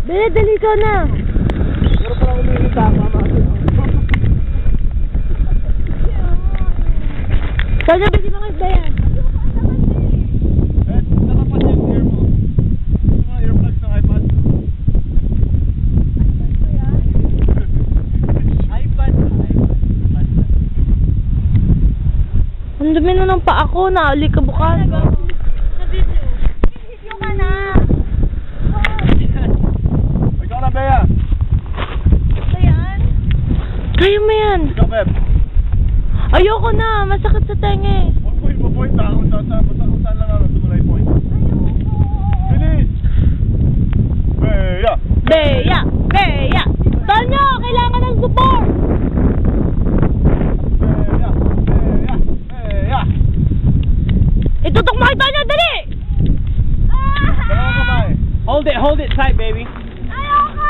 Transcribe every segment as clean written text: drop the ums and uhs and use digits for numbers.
Bea, dali ka na. Pero parang umiinit ako, mama. Sana bili mga isbayan. Nakapat yung ear mo. Mga earplugs ng iPad. iPad. Ang dumi na ng paa ko, naalikabukan. Video ka na. Ikaw na, Bea. Ito yan? Kaya mo yan. Ikaw, Beb. Ayoko na, masakit sa tenga eh. Point ha. Kung saan lang tumulay point. Bilis! Bea! Bea! Bea! Tonyo, kailangan ng support! Bea! Bea! Bea! Itutok mo kay Tonyo, dali! Dalawang kamay. Hold it tight, baby. Ayoko!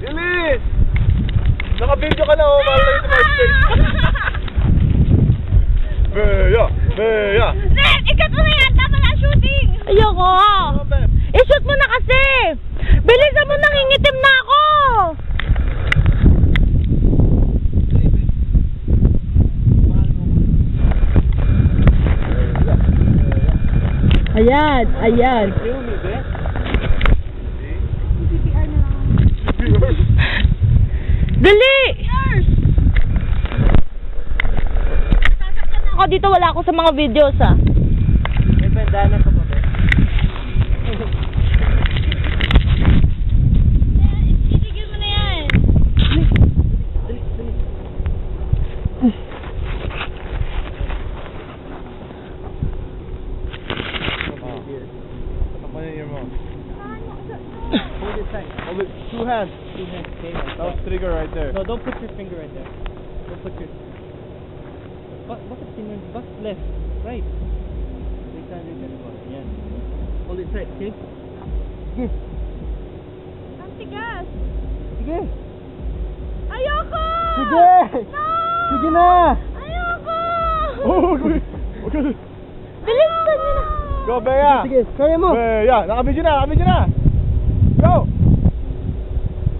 Bilis! Naka-video ka na, oh. Mahal na ito my space. Bea! Bea! Nek, ikat mo na yan. Tama na shooting. Ayoko! Come on, Beb. I-shoot mo na kasi! Bilisan mo, nangingitim na ako! Ayan, ayan. CPR na lang. Dali! Ako dito, wala ako sa mga videos ah. May bandana ka ba, be? Itigil mo na yan. Tapan yung ear mo. Hold it tight. Hold it. Two hands. Okay. That was trigger right there. No, don't put your finger right there. Don't put your... Bakit finger? Bakit left? Right. Right hand. Yan. Hold it tight, okay? Sige. Ang tigas. Sige. Ayoko! Sige! No! Sige na! Ayoko! Oh, okay. Bilisan nyo na! Go, Bea! Sige, kaya mo! Bea! Naka-video na! Go!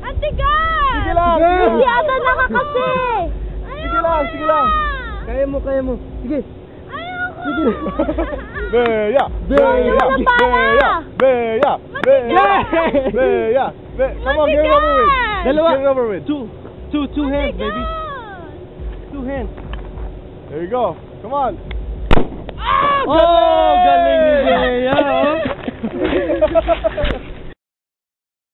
Ang tigas! Sige lang! Si Ada na ka kasi! Sige lang! Kaya mo! Sige! Ayoko! Sige! Bea! Tonyo, wala pala! Bea! Come on, get it over with! Dalawa! Get it over with! Two hands, baby! 2 hands! There you go! Come on! Oh, galing ni Bea!